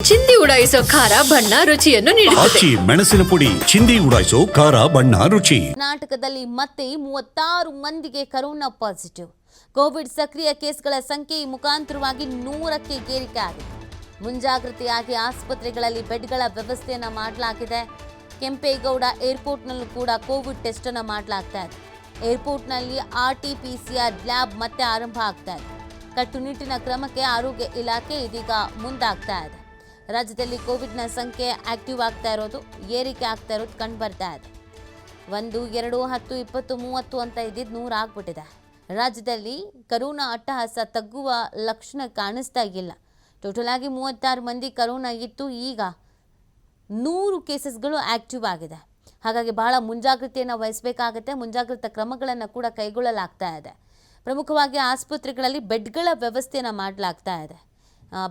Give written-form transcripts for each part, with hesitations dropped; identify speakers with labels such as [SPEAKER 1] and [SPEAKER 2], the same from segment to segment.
[SPEAKER 1] ಚಿಂದಿ ಉಡಾಯಿಸೋ ಖಾರ ಬಣ್ಣ ರುಚಿಯನ್ನು ನೀಡುತ್ತದೆ.
[SPEAKER 2] ಮೆಣಸಿನ ಪುಡಿ ಚಿಂದಿ ಉಡಾಯಿಸೋ ಖಾರ ಬಣ್ಣ ರುಚಿ.
[SPEAKER 3] ಕರ್ನಾಟಕದಲ್ಲಿ ಮತ್ತೆ 36 ಮಂದಿಗೆ ಕರೋನಾ ಪಾಸಿಟಿವ್. ಕೋವಿಡ್ ಸಕ್ರಿಯ ಕೇಸ್ಗಳ ಸಂಖ್ಯೆ ಮುಖಾಂತರವಾಗಿ 100ಕ್ಕೆ ಏರಿಕೆ ಆಗಿದೆ. ಮುಂಜಾಗ್ರತೆಯಾಗಿ ಆಸ್ಪತ್ರೆಗಳಲ್ಲಿ ಬೆಡ್ಗಳ ವ್ಯವಸ್ಥೆಯನ್ನು ಮಾಡಲಾಗಿದೆ. ಕೆಂಪೇಗೌಡ ಏರ್ಪೋರ್ಟ್ನಲ್ಲೂ ಕೂಡ ಕೋವಿಡ್ ಟೆಸ್ಟ್ ಅನ್ನು ಮಾಡಲಾಗ್ತಾ ಇದೆ. ಏರ್ಪೋರ್ಟ್ನಲ್ಲಿ RT-PCR ಲ್ಯಾಬ್ ಮತ್ತೆ ಆರಂಭ ಆಗ್ತಾ ಇದೆ. ಕಟ್ಟುನಿಟ್ಟಿನ ಕ್ರಮಕ್ಕೆ ಆರೋಗ್ಯ ಇಲಾಖೆ ಇದೀಗ ಮುಂದಾಗ್ತಾ ಇದೆ. ರಾಜ್ಯದಲ್ಲಿ ಕೋವಿಡ್ನ ಸಂಖ್ಯೆ ಆಕ್ಟಿವ್ ಆಗ್ತಾ ಇರೋದು, ಏರಿಕೆ ಆಗ್ತಾ ಇರೋದು ಕಂಡು ಬರ್ತಾ ಇದೆ. 1, 2, 10, 20, 30 ಅಂತ ಇದ್ದಿದ್ದು 100 ಆಗ್ಬಿಟ್ಟಿದೆ. ರಾಜ್ಯದಲ್ಲಿ ಕರೋನಾ ಅಟ್ಟಹಾಸ ತಗ್ಗುವ ಲಕ್ಷಣ ಕಾಣಿಸ್ತಾ ಇಲ್ಲ. ಟೋಟಲ್ ಆಗಿ 36 ಮಂದಿ ಕರೋನಾ ಇತ್ತು. ಈಗ 100 ಕೇಸಸ್ಗಳು ಆಕ್ಟಿವ್ ಆಗಿದೆ. ಹಾಗಾಗಿ ಬಹಳ ಮುಂಜಾಗ್ರತೆಯನ್ನು ವಹಿಸಬೇಕಾಗುತ್ತೆ. ಮುಂಜಾಗ್ರತಾ ಕ್ರಮಗಳನ್ನು ಕೂಡ ಕೈಗೊಳ್ಳಲಾಗ್ತಾ ಇದೆ. ಪ್ರಮುಖವಾಗಿ ಆಸ್ಪತ್ರೆಗಳಲ್ಲಿ ಬೆಡ್ಗಳ ವ್ಯವಸ್ಥೆಯನ್ನು ಮಾಡಲಾಗ್ತಾ ಇದೆ.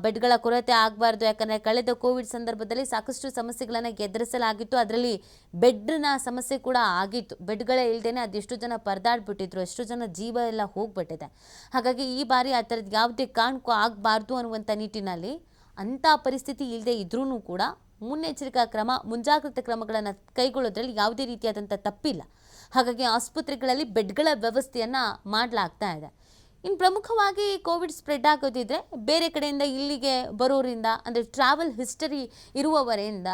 [SPEAKER 3] ಬೆಡ್ಗಳ ಕೊರತೆ ಆಗಬಾರ್ದು. ಯಾಕಂದರೆ ಕಳೆದ ಕೋವಿಡ್ ಸಂದರ್ಭದಲ್ಲಿ ಸಾಕಷ್ಟು ಸಮಸ್ಯೆಗಳನ್ನು ಎದುರಿಸಲಾಗಿತ್ತು. ಅದರಲ್ಲಿ ಬೆಡ್ನ ಸಮಸ್ಯೆ ಕೂಡ ಆಗಿತ್ತು. ಬೆಡ್ಗಳೇ ಇಲ್ಲದೇ ಅದೆಷ್ಟು ಜನ ಪರದಾಡ್ಬಿಟ್ಟಿದ್ರು, ಎಷ್ಟು ಜನ ಜೀವ ಎಲ್ಲ ಹೋಗ್ಬಿಟ್ಟಿದೆ. ಹಾಗಾಗಿ ಈ ಬಾರಿ ಆ ಥರದ್ದು ಯಾವುದೇ ಕಾರಣಕ್ಕೂ ಆಗಬಾರ್ದು ಅನ್ನುವಂಥ ನಿಟ್ಟಿನಲ್ಲಿ ಅಂಥ ಪರಿಸ್ಥಿತಿ ಇಲ್ಲದೆ ಇದ್ರೂ ಕೂಡ ಮುನ್ನೆಚ್ಚರಿಕಾ ಕ್ರಮ, ಮುಂಜಾಗ್ರತಾ ಕ್ರಮಗಳನ್ನು ಕೈಗೊಳ್ಳೋದ್ರಲ್ಲಿ ಯಾವುದೇ ರೀತಿಯಾದಂಥ ತಪ್ಪಿಲ್ಲ. ಹಾಗಾಗಿ ಆಸ್ಪತ್ರೆಗಳಲ್ಲಿ ಬೆಡ್ಗಳ ವ್ಯವಸ್ಥೆಯನ್ನು ಮಾಡಲಾಗ್ತಾ ಇದೆ. ಇನ್ನು ಪ್ರಮುಖವಾಗಿ ಕೋವಿಡ್ ಸ್ಪ್ರೆಡ್ ಆಗೋದಿದ್ರೆ ಬೇರೆ ಕಡೆಯಿಂದ ಇಲ್ಲಿಗೆ ಬರೋರಿಂದ, ಅಂದರೆ ಟ್ರಾವೆಲ್ ಹಿಸ್ಟರಿ ಇರುವವರಿಂದ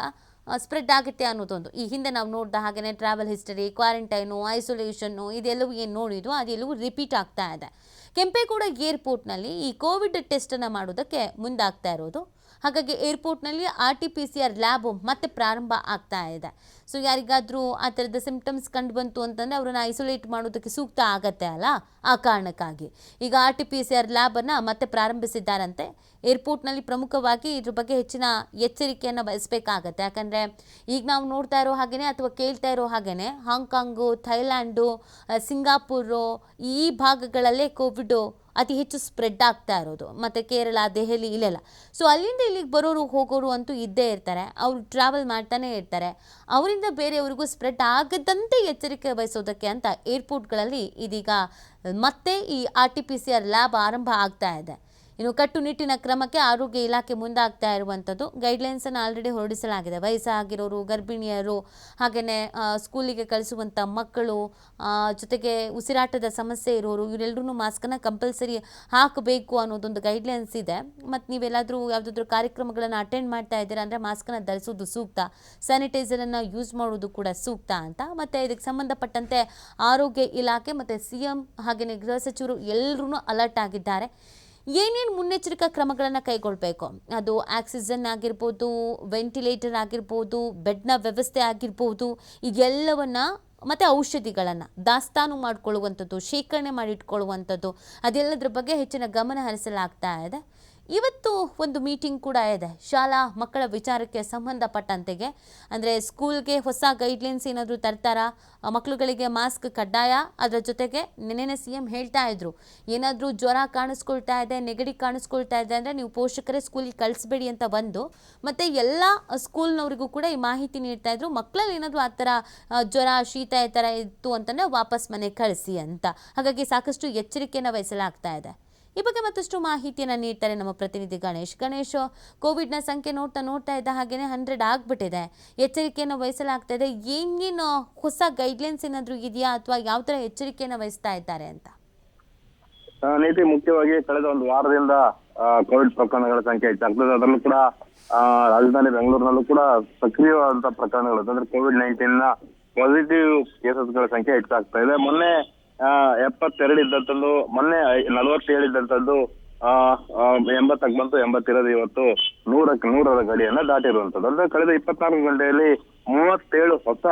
[SPEAKER 3] ಸ್ಪ್ರೆಡ್ ಆಗುತ್ತೆ ಅನ್ನೋದೊಂದು. ಈ ಹಿಂದೆ ನಾವು ನೋಡಿದ ಹಾಗೆಯೇ ಟ್ರಾವೆಲ್ ಹಿಸ್ಟರಿ, ಕ್ವಾರಂಟೈನು, ಐಸೋಲೇಷನ್ನು ಇದೆಲ್ಲವೂ ಏನು ನೋಡಿದ್ವು ಅದೆಲ್ಲವೂ ರಿಪೀಟ್ ಆಗ್ತಾ ಇದೆ. ಕೆಂಪೇಗೌಡ ಏರ್ಪೋರ್ಟ್ನಲ್ಲಿ ಈ ಕೋವಿಡ್ ಟೆಸ್ಟನ್ನು ಮಾಡೋದಕ್ಕೆ ಮುಂದಾಗ್ತಾ ಇರೋದು. ಹಾಗಾಗಿ ಏರ್ಪೋರ್ಟ್ನಲ್ಲಿ RT-PCR ಲ್ಯಾಬ್ ಮತ್ತೆ ಪ್ರಾರಂಭ ಆಗ್ತಾ ಇದೆ. ಸೊ ಯಾರಿಗಾದರೂ ಆ ಥರದ ಸಿಂಪ್ಟಮ್ಸ್ ಕಂಡು ಬಂತು ಅಂತಂದರೆ ಅವರನ್ನು ಐಸೋಲೇಟ್ ಮಾಡೋದಕ್ಕೆ ಸೂಕ್ತ ಆಗತ್ತೆ ಅಲ್ಲ, ಆ ಕಾರಣಕ್ಕಾಗಿ ಈಗ RT-PCR ಲ್ಯಾಬನ್ನು ಮತ್ತೆ ಪ್ರಾರಂಭಿಸಿದ್ದಾರಂತೆ. ಏರ್ಪೋರ್ಟ್ನಲ್ಲಿ ಪ್ರಮುಖವಾಗಿ ಇದ್ರ ಬಗ್ಗೆ ಹೆಚ್ಚಿನ ಎಚ್ಚರಿಕೆಯನ್ನು ವಹಿಸಬೇಕಾಗತ್ತೆ. ಯಾಕಂದರೆ ಈಗ ನಾವು ನೋಡ್ತಾ ಇರೋ ಹಾಗೆಯೇ ಅಥವಾ ಕೇಳ್ತಾ ಇರೋ ಹಾಗೆಯೇ ಹಾಂಗ್ಕಾಂಗು, ಥೈಲ್ಯಾಂಡು, ಸಿಂಗಾಪುರು ಈ ಭಾಗಗಳಲ್ಲೇ ಕೋವಿಡು ಅತಿ ಹೆಚ್ಚು ಸ್ಪ್ರೆಡ್ ಆಗ್ತಾ ಇರೋದು. ಮತ್ತು ಕೇರಳ, ದೆಹಲಿ ಇಲ್ಲೆಲ್ಲ. ಸೊ ಅಲ್ಲಿಂದ ಇಲ್ಲಿಗೆ ಬರೋರು ಹೋಗೋರು ಅಂತೂ ಇದ್ದೇ ಇರ್ತಾರೆ. ಅವರು ಟ್ರಾವೆಲ್ ಮಾಡ್ತಾನೆ ಇರ್ತಾರೆ. ಅವರಿಂದ ಬೇರೆಯವರಿಗೂ ಸ್ಪ್ರೆಡ್ ಆಗದಂತೆ ಎಚ್ಚರಿಕೆ ವಹಿಸೋದಕ್ಕೆ ಅಂತ ಏರ್ಪೋರ್ಟ್ಗಳಲ್ಲಿ ಇದೀಗ ಮತ್ತೆ ಈ RT-PCR ಲ್ಯಾಬ್ ಆರಂಭ ಆಗ್ತಾ ಇದೆ. ಇನ್ನು ಕಟ್ಟುನಿಟ್ಟಿನ ಕ್ರಮಕ್ಕೆ ಆರೋಗ್ಯ ಇಲಾಖೆ ಮುಂದಾಗ್ತಾ ಇರುವಂಥದ್ದು. ಗೈಡ್ಲೈನ್ಸನ್ನು ಆಲ್ರೆಡಿ ಹೊರಡಿಸಲಾಗಿದೆ. ವಯಸ್ಸಾಗಿರೋರು, ಗರ್ಭಿಣಿಯರು, ಹಾಗೆಯೇ ಸ್ಕೂಲಿಗೆ ಕಳಿಸುವಂಥ ಮಕ್ಕಳು, ಜೊತೆಗೆ ಉಸಿರಾಟದ ಸಮಸ್ಯೆ ಇರೋರು ಇವರೆಲ್ಲರೂ ಮಾಸ್ಕನ್ನು ಕಂಪಲ್ಸರಿ ಹಾಕಬೇಕು ಅನ್ನೋದೊಂದು ಗೈಡ್ಲೈನ್ಸ್ ಇದೆ. ಮತ್ತು ನೀವೆಲ್ಲಾದರೂ ಯಾವುದಾದ್ರೂ ಕಾರ್ಯಕ್ರಮಗಳನ್ನು ಅಟೆಂಡ್ ಮಾಡ್ತಾ ಇದ್ದೀರಾ ಅಂದರೆ ಮಾಸ್ಕನ್ನು ಧರಿಸೋದು ಸೂಕ್ತ, ಸ್ಯಾನಿಟೈಸರನ್ನು ಯೂಸ್ ಮಾಡೋದು ಕೂಡ ಸೂಕ್ತ ಅಂತ. ಮತ್ತು ಇದಕ್ಕೆ ಸಂಬಂಧಪಟ್ಟಂತೆ ಆರೋಗ್ಯ ಇಲಾಖೆ ಮತ್ತು CM ಹಾಗೆಯೇ ಗೃಹ ಸಚಿವರು ಎಲ್ಲರೂ ಅಲರ್ಟ್ ಆಗಿದ್ದಾರೆ. ಏನೇನು ಮುನ್ನೆಚ್ಚರಿಕಾ ಕ್ರಮಗಳನ್ನು ಕೈಗೊಳ್ಳಬೇಕು, ಅದು ಆಕ್ಸಿಜನ್ ಆಗಿರ್ಬೋದು, ವೆಂಟಿಲೇಟರ್ ಆಗಿರ್ಬೋದು, ಬೆಡ್ನ ವ್ಯವಸ್ಥೆ ಆಗಿರ್ಬೋದು, ಇದೆಲ್ಲವನ್ನು ಮತ್ತು ಔಷಧಿಗಳನ್ನು ದಾಸ್ತಾನು ಮಾಡಿಕೊಳ್ಳುವಂಥದ್ದು, ಶೇಖರಣೆ ಮಾಡಿಟ್ಕೊಳ್ಳುವಂಥದ್ದು, ಅದೆಲ್ಲದರ ಬಗ್ಗೆ ಹೆಚ್ಚಿನ ಗಮನ ಹರಿಸಲಾಗ್ತಾ ಇದೆ. ಇವತ್ತು ಒಂದು ಮೀಟಿಂಗ್ ಕೂಡ ಇದೆ ಶಾಲಾ ಮಕ್ಕಳ ವಿಚಾರಕ್ಕೆ ಸಂಬಂಧಪಟ್ಟಂತೆಗೆ. ಅಂದರೆ ಸ್ಕೂಲ್ಗೆ ಹೊಸ ಗೈಡ್ಲೈನ್ಸ್ ಏನಾದರೂ ತರ್ತಾರಾ, ಮಕ್ಕಳುಗಳಿಗೆ ಮಾಸ್ಕ್ ಕಡ್ಡಾಯ. ಅದರ ಜೊತೆಗೆ ನಿನ್ನೆ CM ಹೇಳ್ತಾ ಇದ್ರು, ಏನಾದರೂ ಜ್ವರ ಕಾಣಿಸ್ಕೊಳ್ತಾ ಇದೆ, ನೆಗಡಿ ಕಾಣಿಸ್ಕೊಳ್ತಾ ಇದೆ ಅಂದರೆ ನೀವು ಪೋಷಕರೇ ಸ್ಕೂಲಿಗೆ ಕಳಿಸ್ಬೇಡಿ ಅಂತ ಬಂದು, ಮತ್ತು ಎಲ್ಲ ಸ್ಕೂಲ್ನವರಿಗೂ ಕೂಡ ಈ ಮಾಹಿತಿ ನೀಡ್ತಾ ಇದ್ರು. ಮಕ್ಕಳಲ್ಲಿ ಏನಾದರೂ ಆ ಥರ ಜ್ವರ, ಶೀತ ಈ ಥರ ಇತ್ತು ಅಂತಂದರೆ ವಾಪಸ್ ಮನೆಗೆ ಕಳಿಸಿ ಅಂತ. ಹಾಗಾಗಿ ಸಾಕಷ್ಟು ಎಚ್ಚರಿಕೆಯನ್ನು ವಹಿಸಲಾಗ್ತಾ ಇದೆ. ಈ ಬಗ್ಗೆ ಮತ್ತಷ್ಟು ಮಾಹಿತಿಯನ್ನು ನೀಡ್ತಾರೆ ನಮ್ಮ ಪ್ರತಿನಿಧಿ ಗಣೇಶ್. ಕೋವಿಡ್ನ ಸಂಖ್ಯೆ ನೋಡ್ತಾ ಇದ್ದ ಹಾಗೆಯೇ 100 ಆಗಿಬಿಟ್ಟಿದೆ. ಎಚ್ಚರಿಕೆಯನ್ನು ವಹಿಸಲಾಗ್ತಾ ಇದೆ. ಏನೇನು ಹೊಸ ಗೈಡ್ಲೈನ್ಸ್ ಏನಾದರೂ ಇದೆಯಾ ಅಥವಾ ಯಾವ ಥರ ಎಚ್ಚರಿಕೆಯನ್ನು ವಹಿಸ್ತಾ ಇದ್ದಾರೆ ಅಂತ?
[SPEAKER 4] ನೀತಿ ಮುಖ್ಯವಾಗಿ ಕಳೆದ ಒಂದು ವಾರದಿಂದ ಕೋವಿಡ್ ಪ್ರಕರಣಗಳ ಸಂಖ್ಯೆ ಹೆಚ್ಚಾಗ್ತದೆ. ಅದರಲ್ಲೂ ಕೂಡ ರಾಜಧಾನಿ ಬೆಂಗಳೂರಿನಲ್ಲೂ ಕೂಡ ಸಕ್ರಿಯವಾದಂತಹ ಪ್ರಕರಣಗಳು ಅಂದ್ರೆ COVID-19 ಪಾಸಿಟಿವ್ ಕೇಸಸ್ಗಳ ಸಂಖ್ಯೆ ಹೆಚ್ಚಾಗ್ತಾ ಇದೆ. ಮೊನ್ನೆ 72 ಇದ್ದಂಥದ್ದು, ಮೊನ್ನೆ 47 ಇದ್ದಂಥದ್ದು 80ಕ್ಕೆ ಬಂತು. 80 ಇರೋದು ಇವತ್ತು 100ರ ಗಡಿಯನ್ನ ದಾಟಿರುವಂಥದ್ದು. ಅಂದ್ರೆ ಕಳೆದ 24 ಗಂಟೆಯಲ್ಲಿ 37 ಹೊಸ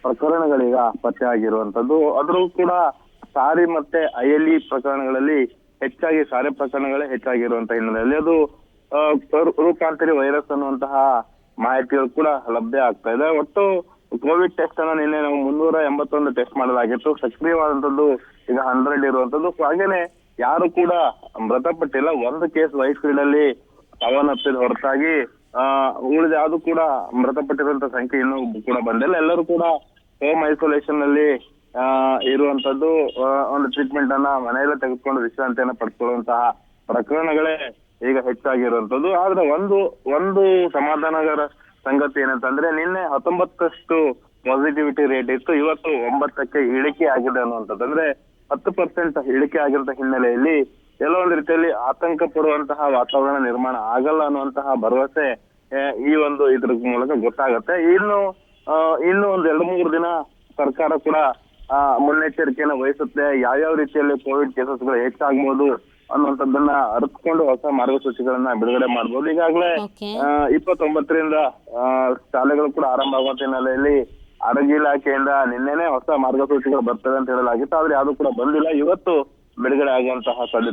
[SPEAKER 4] ಪ್ರಕರಣಗಳೀಗ ಪತ್ತೆ ಆಗಿರುವಂಥದ್ದು. ಅದ್ರೂ ಕೂಡ ಸಾರಿ ಮತ್ತೆ ILE ಪ್ರಕರಣಗಳಲ್ಲಿ ಹೆಚ್ಚಾಗಿ ಸಾರಿ ಪ್ರಕರಣಗಳೇ ಹೆಚ್ಚಾಗಿರುವಂತಹ ಹಿನ್ನೆಲೆಯಲ್ಲಿ ಅದು ರೂಪಾಂತರಿ ವೈರಸ್ ಅನ್ನುವಂತಹ ಮಾಹಿತಿಗಳು ಕೂಡ ಲಭ್ಯ ಆಗ್ತಾ ಇದೆ. ಒಟ್ಟು ಕೋವಿಡ್ ಟೆಸ್ಟ್ ಅನ್ನ ನಿನ್ನೆ ನಾವು 381 ಟೆಸ್ಟ್ ಮಾಡಲಾಗಿತ್ತು. ಸಕ್ರಿಯವಾದಂತದ್ದು ಈಗ 100 ಇರುವಂತದ್ದು. ಹಾಗೇನೆ ಯಾರು ಕೂಡ ಮೃತಪಟ್ಟಿಲ್ಲ. ಒಂದು ಕೇಸ್ ವೈಟ್ಫೀಲ್ಡ್ ಅಲ್ಲಿ ಸಾವನ್ನಪ್ಪಿದ ಹೊರತಾಗಿ ಉಳಿದ ಯಾವುದು ಕೂಡ ಮೃತಪಟ್ಟಿರುವಂತ ಸಂಖ್ಯೆ ಇನ್ನೂ ಕೂಡ ಬಂದಿಲ್ಲ. ಎಲ್ಲರೂ ಕೂಡ ಹೋಮ್ ಐಸೋಲೇಷನ್ ನಲ್ಲಿ ಇರುವಂತದ್ದು, ಒಂದು ಟ್ರೀಟ್ಮೆಂಟ್ ಅನ್ನ ಮನೆಯಲ್ಲೇ ತೆಗೆದುಕೊಂಡು ವಿಶ್ರಾಂತಿಯನ್ನ ಪಡೆದುಕೊಳ್ಳುವಂತಹ ಪ್ರಕರಣಗಳೇ ಈಗ ಹೆಚ್ಚಾಗಿರುವಂತದ್ದು. ಆದ್ರೆ ಒಂದು ಸಮಾಧಾನಕರ ಸಂಗತಿ ಏನಂತಂದ್ರೆ ನಿನ್ನೆ 19 ಪಾಸಿಟಿವಿಟಿ ರೇಟ್ ಇತ್ತು, ಇವತ್ತು 9ಕ್ಕೆ ಇಳಿಕೆ ಆಗಿದೆ ಅನ್ನುವಂಥದ್ದು. ಅಂದ್ರೆ 10% ಇಳಿಕೆ ಆಗಿರೋ ಹಿನ್ನೆಲೆಯಲ್ಲಿ ಎಲ್ಲೋ ಒಂದು ರೀತಿಯಲ್ಲಿ ಆತಂಕ ಪಡುವಂತಹ ವಾತಾವರಣ ನಿರ್ಮಾಣ ಆಗಲ್ಲ ಅನ್ನುವಂತಹ ಭರವಸೆ ಈ ಒಂದು ಇದ್ರ ಮೂಲಕ ಗೊತ್ತಾಗತ್ತೆ. ಇನ್ನು ಒಂದು 2-3 ದಿನ ಸರ್ಕಾರ ಕೂಡ ಮುನ್ನೆಚ್ಚರಿಕೆಯನ್ನು ವಹಿಸುತ್ತೆ. ಯಾವ್ಯಾವ ರೀತಿಯಲ್ಲಿ ಕೋವಿಡ್ ಕೇಸಸ್ಗಳು ಹೆಚ್ಚಾಗ್ಬೋದು ಅನ್ನುವಂಥದ್ದನ್ನ ಅರಿತುಕೊಂಡು ಹೊಸ ಮಾರ್ಗಸೂಚಿಗಳನ್ನ ಬಿಡುಗಡೆ ಮಾಡ್ಬೋದು. ಈಗಾಗಲೇ 29ರಿಂದ ಶಾಲೆಗಳು ಕೂಡ ಆರಂಭ ಆಗುವಂತ ಹಿನ್ನೆಲೆಯಲ್ಲಿ ಆರೋಗ್ಯ ಇಲಾಖೆಯಿಂದ ನಿನ್ನೆನೆ ಹೊಸ ಮಾರ್ಗಸೂಚಿಗಳು ಬರ್ತವೆ ಅಂತ ಹೇಳಲಾಗಿತ್ತು. ಆದ್ರೆ ಯಾವುದು ಕೂಡ ಬಂದಿಲ್ಲ. ಇವತ್ತು ಬಿಡುಗಡೆ ಆಗುವಂತಹ ಸಾಧ್ಯತೆ